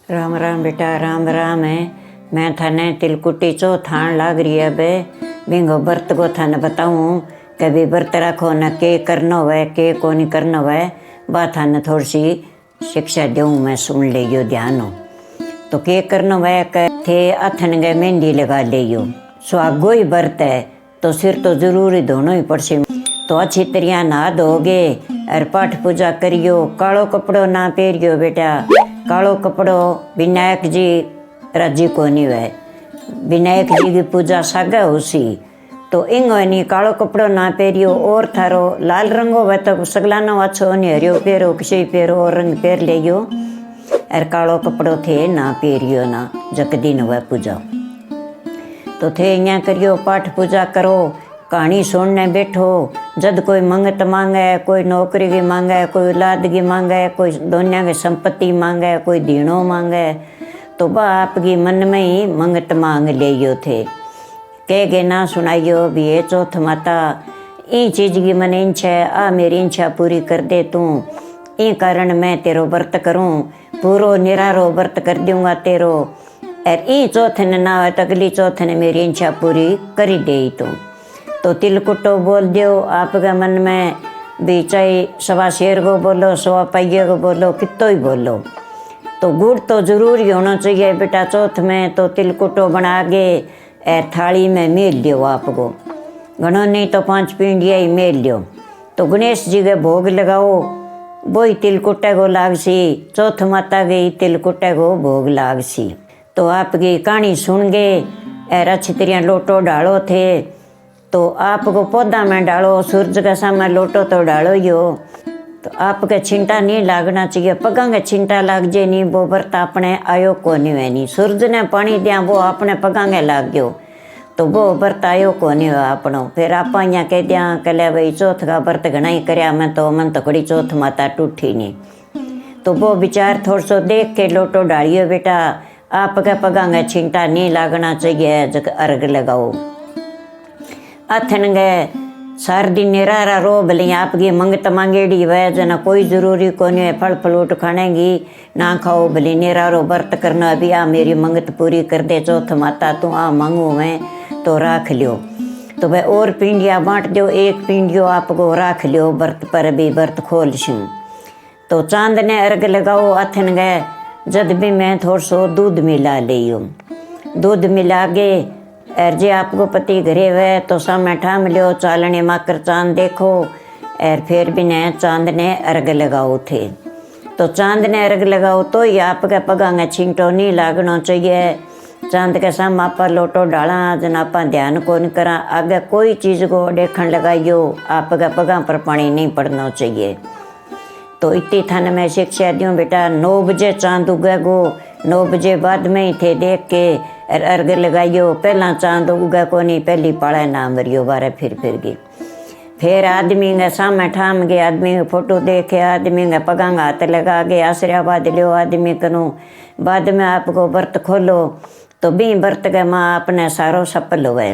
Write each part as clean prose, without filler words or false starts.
राम राम बेटा, राम राम है। मैं थाने तिलकुटी चौथान लाग रही है बे। बिंगो व्रत को थाने बताऊँ कभी व्रत रखो न के करना हुआ के को नहीं करना हुआ। बात थाने थोड़ी सी शिक्षा दूँ, मैं सुन लियो ध्यान हो। तो के करना हुआ थे अथन गए मेहंदी लगा लियो। सुहागो ही व्रत है तो सिर तो जरूरी धोना ही पड़से। तो अच्छी तरह नहा धोगे और पाठ पूजा करियो। कालो कपड़ो ना पहरियो बेटा। कालो कपड़ो विनायक जी राजी को नहीं है। विनायक जी की पूजा सागा उसी तो इंगो नहीं कालो कपड़ो ना पहरियो। और थारो लाल रंगो वह तो सगलानो अच्छो नहीं हरियो पहरो किसी पहरो और रंग पहर लियो। और कालो कपड़ो थे ना पहरियो ना जक दिन वह पूजा तो थे यहाँ करियो। पाठ पूजा करो, कहानी सुनने बैठो। जब कोई मंगत मांगे, कोई नौकरी की मांगे, कोई औलाद की मांगे, कोई दुनिया की संपत्ति मांगे, कोई दीणो मांगे तो वह आपकी मन में ही मंगत मांग लियो थे। कह के ना सुनाइयो भी ये चौथ माता ई चीज़ की मन इच्छा है, आ मेरी इच्छा पूरी कर दे तू। ई कारण मैं तेरो व्रत करूँ, पूरो निरारो व्रत कर दूंगा तेरो। और ई चौथन ना हो तो अगली चौथन मेरी इच्छा पूरी करी दे तू। तो तिलकुटो बोल दियो आपके मन में भी, चाहे सवा शेर को बोलो, सवा पहिए को बोलो, कितो ही बोलो। तो गुड़ तो जरूर ही होना चाहिए बेटा चौथ में। तो तिलकुटो बना के थाली में मेल लियो आपको, घणो नहीं तो 5 पिंडिया ही मेल लियो। तो गणेश जी के भोग लगाओ, वही तिलकुटे को लागसी। चौथ माता गई तिलकुटे को भोग लागसी। तो आपकी कहानी सुन गए और अच्छी तरह लोटो डालो थे। तो आपको पौधा में डालो, सूरज के सामने लोटो तो डालो यो। तो आपके छिंटा नहीं लागना चाहिए। पगा के छिंटा लाग जे नहीं वो व्रत अपने आयो को नहीं है। नहीं सूरज ने पानी दिया वो अपने पगा के लाग गयो तो वो व्रत आयो को नहीं हुआ अपनों। फिर आप यहाँ कह दिया कल भाई चौथ का व्रत घना ही कराया मैं तो कड़ी चौथ माता टूटी नहीं। तो वो विचार थोड़ा सो देख के लोटो डालियो बेटा। आपके पगा के छिंटा नहीं लागना चाहिए जब अर्घ लगाओ। अथन गए सार दिन निरारा रो भले आपकी मंगत मांगेड़ी वह जना कोई जरूरी को नहीं है। फल फ्रूट खानेगी ना खाओ भले निरारो व्रत करना। अभी आ मेरी मंगत पूरी कर दे चौथ माता तू आ मांगू मैं तो राख लियो। तो वह और पिंडिया बांट दो, एक पिंडियो आपको राख लियो व्रत पर भी व्रत खोल शूँ। तो चांद ने अर्घ लगाओ। अथन गए जब भी मैं थोड़ा सो दूध मिला लियो। दूध मिला के और जे आपको पति घरे हुए तो सामने ठाम लियो। चालने माकर चांद देखो और फिर भी ने चांद ने अर्घ लगाओ थे। तो चांद ने अर्घ लगाओ तो ही आपके पगा में छिंटो नहीं लागना चाहिए। चांद के सामने आप लोटो डाला जन आप ध्यान को नहीं करा आगे कोई चीज़ को देखने लगाइयो। आपके पगा पर पानी नहीं पड़ना चाहिए। तो इतनी थाने में शिक्षा दूँ बेटा। 9 बजे चांद उगेगो, 9 बजे बाद में ही थे देख के अर्घ लगाइयो। पहला चांद उगा को नहीं पहली पाड़ा ना मरियो बारे फिर गई। फिर आदमी के सामने ठाम गए, आदमी के फोटो देखे, आदमी के पगा हाथ लगा के आशीर्वाद लियो आदमी करूँ। बाद में आपको व्रत खोलो तो भी व्रत के माँ अपने सारो सफल हुए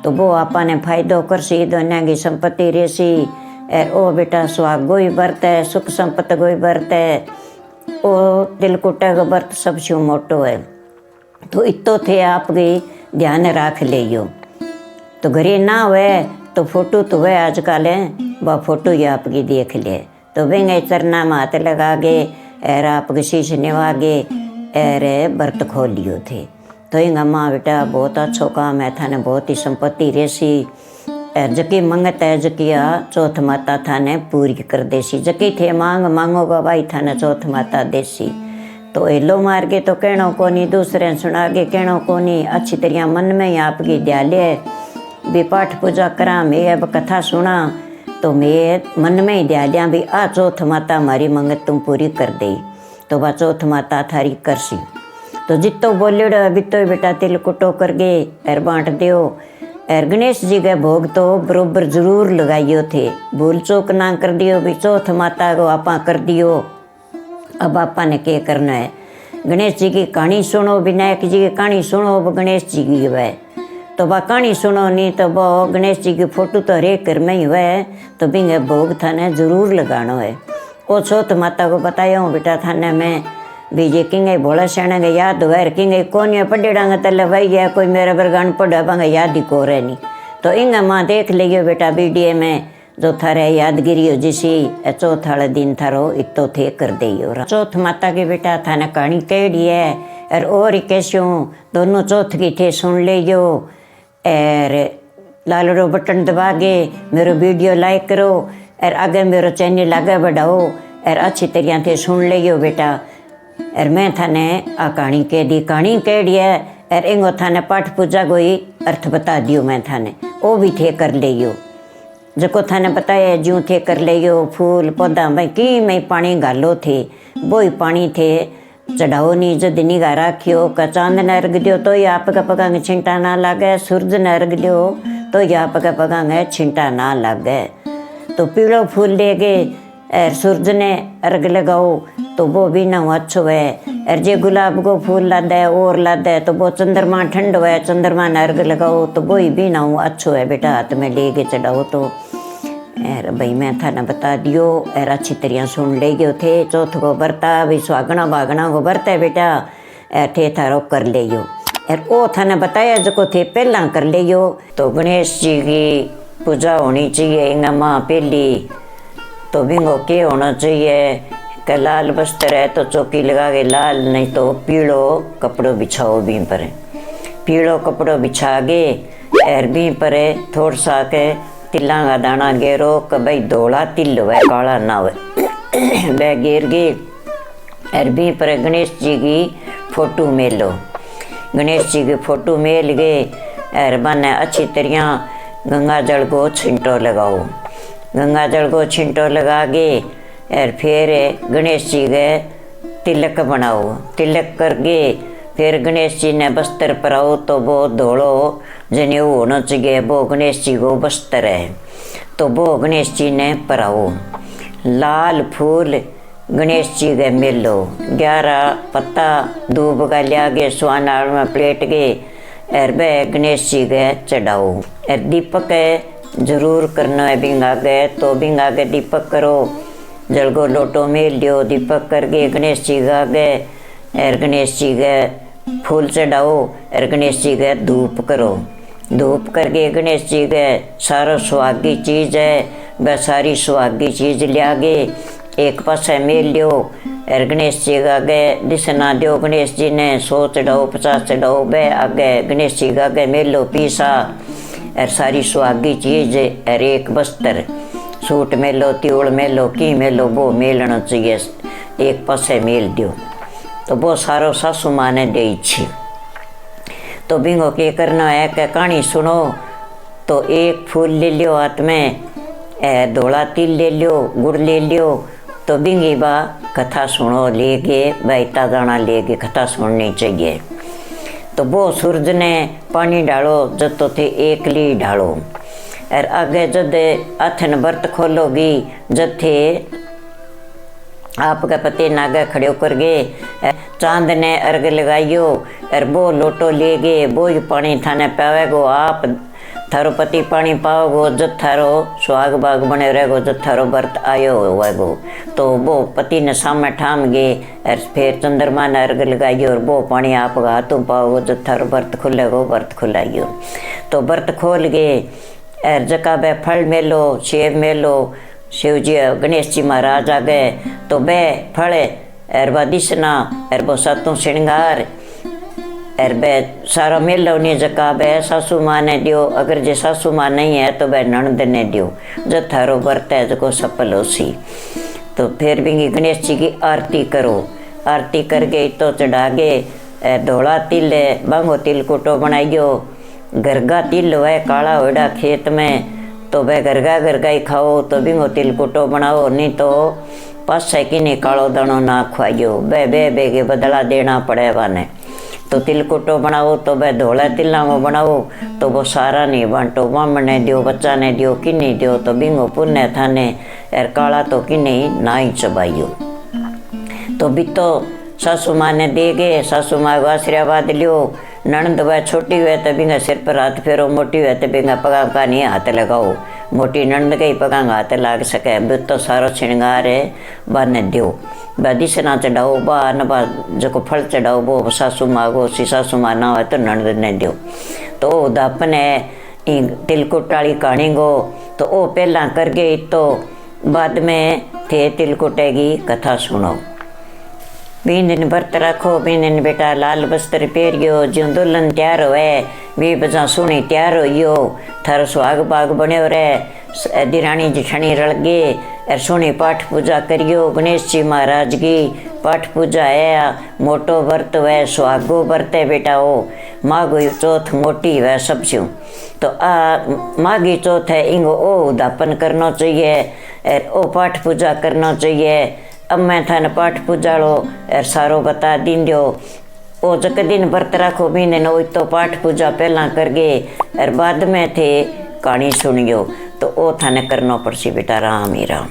तो वो आपने फायदो करसी। दुनिया की संपत्ति रेसी और ओ बेटा सुहागो ही व्रत है, सुख संपत्ति को ही व्रत है। ओ तिलकुटे का व्रत सबसे मोटो है। तो इतो थे आपकी ध्यान रख लियो। तो घरे ना हुए तो फोटो तो हुए आजकल है वह फोटो ही आपकी देख ले। तो वेंगे चरना में हाथ लगा के और आपके शीश निवागे और व्रत खोल लियो थे। तो इंगा माँ बेटा बहुत अच्छो काम है थाने बहुत ही संपत्ति रेसी। और जकी मंगत है जकिया चौथ माता थाने पूरी कर देसी। जकी थे मांग मांगोगा भाई थाने चौथ माता देसी। तो एलो मार के तो कहना को नहीं, दूसरे सुना के कहना को नहीं। अच्छी तरह मन में ही आपकी ध्याले भी पाठ पूजा करा। मैं अब कथा सुना तो मैं मन में ही ध्यालिया भी आ चौथ माता हमारी मंगत तुम पूरी कर दे। तो वह चौथ माता थारी करसी। तो जितो बोलियो बितो बेटा तिलकुटो कर गए और बांट दियो। और गणेश जी के भोग तो बरोबर जरूर लगाइयो थे। भूल चूक ना कर दियो भी चौथ माता को आपा कर दियो। अब आपा ने क्या करना है। गणेश जी की कहानी सुनो, विनायक जी की कहानी सुनो, वो गणेश जी की है। तो वह कहानी सुनो नहीं तो वो गणेश जी की फोटो तो हरेक घर में ही है। तो बिंगे भोग थाने जरूर लगाना है। वो चौथ माता को बताया हूँ बेटा थाने में बीजे किंगे भोला सियाणा के याद हुआ किंगे कोनिया पढ़ेड़ांगे तले भाई है कोई मेरा बरगान पढ़ा पांगे याद ही को रहे नहीं। तो इंगा माँ देख लियो बेटा वीडियो में जो थारे यादगिरी हो जिसी चौथ वाले दिन थारो इतो थे कर दियो। चौथ माता के बेटा थाने कहानी कही है और कैस्यों दोनों चौथ की थे सुन लियो। और लाल बटन दबा के मेरो वीडियो लाइक करो और आगे मेरो चैनल आगे बढ़ाओ और अच्छी तरह थे सुन लियो बेटा। और मैं थाने आ कहानी कह दी कहानी कही है और इंगो थाने पाठ पूजा कोई अर्थ बता दियो मैं थाने वो भी थे कर लियो। जो थाने बताया जूँ थे कर लियो फूल पौधा भाई कि मैं पानी गालो थे वो ही पानी थे चढ़ाओ नहीं जद निगाह राखियो का चांद न अर्घ दियो तो ये आपका पगांगे छिंटा ना लागे सूरज न अर्घ दियो तो ये आपका पगांगे छिंटा ना लागे। तो पीलो फूल ले गए और सूरज ने अर्घ लगाओ तो वो भी ना अच्छो है। और जे गुलाब को फूल लादा है और लादा है तो वो चंद्रमा ठंड है चंद्रमा ने अर्घ लगाओ तो वो ही भी ना अच्छो है बेटा हाथ में ले के चढ़ाओ। तो यार भाई मैं थाने बता दियो और अच्छी तरह सुन ले गयो थे। चौथ को बरता भी सुहागना भागना को बरता है बेटा थे थारो कर लियो। और वो थाने बताया जो थे पहला कर लियो। तो गणेश जी की पूजा होनी चाहिए इंगा माँ पहली तो बिंगो के होना चाहिए कि लाल बस्तर है तो चौकी लगा के लाल नहीं तो पीलो कपड़ो बिछाओ भी पर पीलो कपड़ो बिछा के और भी पर थोड़ा सा के तिल्ला का दाना गेरो कि भाई धोला तिल हुआ काला ना हुआ वह गेर गे। और भी पर गणेश जी की फोटो मेलो गणेश जी की फोटो मेल गए और बने अच्छी तरह गंगा जल को छिंटो लगाओ। गंगा जल को छिंटो लगा के और फिर गणेश जी के तिलक बनाओ। तिलक करके फिर गणेश जी ने बस्तर पराओ तो वो धोलो जनेऊ होना चाहिए वो गणेश जी को बस्तर है तो वो गणेश जी ने पराओ। लाल फूल गणेश जी के मेलो 11 पत्ता दूब का लिया के स्वानाल में प्लेट के और वह गणेश जी के चढ़ाओ। और दीपक जरूर करना है बिंगा गए तो बिंगा के दीपक करो जल को लोटो मेल दियो दीपक करके गणेश जी का गए और गणेश जी के फूल चढ़ाओ और गणेश जी के धूप करो। धूप करके गणेश जी के सारा सुहागी चीज़ है वह सारी सुहागी चीज़ लिया गे एक पासे मेल लियो और गणेश जी का आगे दिसना दियो। गणेश जी ने 100 चढ़ाओ 50 चढ़ाओ वह आगे गणेश जी का आगे मेलो पीसा और सारी सुहागी चीज़ और एक बस्तर सूट मेलो त्योड़ मेलो की मेलो वो मेलना चाहिए एक पासे मेल दियो। तो वो सारो सासू माँ ने दे छी। तो बिंगो के करना है कि कहानी सुनो तो एक फूल ले लियो हाथ में धोला तिल ले लियो गुड़ ले लियो तो बिंगी बा कथा सुनो लेके बैठा दाना लेके कथा सुननी चाहिए। तो वो सूरज ने पानी डालो जब तो थे एक ली डालो और आगे जब अथन बर्त खोलोगी जब थे आपका पति नागा खड़े होकर गए चांद ने अर्घ लगाइयो और वो लोटो ले गए वो ही पानी थाने पावेगो आप थारो पति पानी पाओगो जब थारो सुहाग बाग बने रहेगो जब थारो व्रत आयो होगो। तो वो पति ने सामने ठाम गए और फिर चंद्रमा ने अर्घ लगाइयो और वो पानी आप हाथों पाओगो जब थारो व्रत खुलेगो व्रत खुलाइयो। तो व्रत खोल गए और जका बे फल मेलो सेब मेलो शिव जी गणेश जी महाराज आ गए तो बे फल और वह दिसना और वो सातों श्रृंगार और बे सारा मेलो नहीं जका बे सासू माँ ने दियो अगर जे सासू माँ नहीं है तो बे ननद ने दियो जब थारो व्रत है जो सफल हो सी। तो फिर भी गणेश जी की आरती करो आरती करके तो चढ़ा गए धोला तिल बांगो तिल कुटो बनाइयो गरगा तिल हुआ काला होड़ा खेत में तो वह गरगा ही खाओ तो बिंगो तिल कुटो बनाओ नहीं तो पासे कि नहीं कालो दानो ना खुआइयो बे के बदला देना पड़े वाने। तो तिल कुटो बनाओ तो वह धोला तिल्ला को बनाओ तो वो सारा नहीं बांटो मामन ने दियो बच्चा ने दियो कि नहीं दियो तो बिंगो पुण्य थाने और काला तो कि नहीं ना ही चबाइयो। तो भी तो सासू माँ ने दे गए, सासू माँ को आशीर्वाद लियो। नणंद वह छोटी हुए तो बिंगा सिर पर हाथ फेरो, मोटी हुए तो बिंगा पगा का नहीं हाथ लगाओ। मोटी नणंद के ही पगा हाथ लाग सके। अब तो सारो श्रृंगार है बा ने दो, बा दिसना चढ़ाओ, बा न बा जो फल चढ़ाओ वो सासू माँ को, सासू माँ ना हो तो नणंद ने दो। तो उदापन है तिलकुट वाली कहानी को तो वो पहला कर गई, तो बाद में थे तिलकुटे की कथा सुनो। बीन दिन व्रत रखो, बीन दिन बेटा लाल वस्त्र पहरियो, ज्यों दुल्हन तैयार होए भी बजा सुनी तैयार होइयो। थारो सुहाग बाग बन्यो रहे, दिरानी जिठानी रल गे और सुनी पाठ पूजा करियो। गणेश जी महाराज की पाठ पूजा है, मोटो व्रत वह सुहागो व्रत है बेटा। ओ माघी चौथ मोटी वह सब स्यों, तो माघी चौथ है इंगो ओ उदापन करना चाहिए और ओ पाठ पूजा करना चाहिए। अब मैं थाने पाठ पूजा लो और सारो बता दिन दो। ओ जक दिन व्रत रखो महीने न तो पाठ पूजा पहला कर गए और बाद में थे कहानी सुनियो, तो ओ थाने करना पड़सी बेटा। राम ही राम।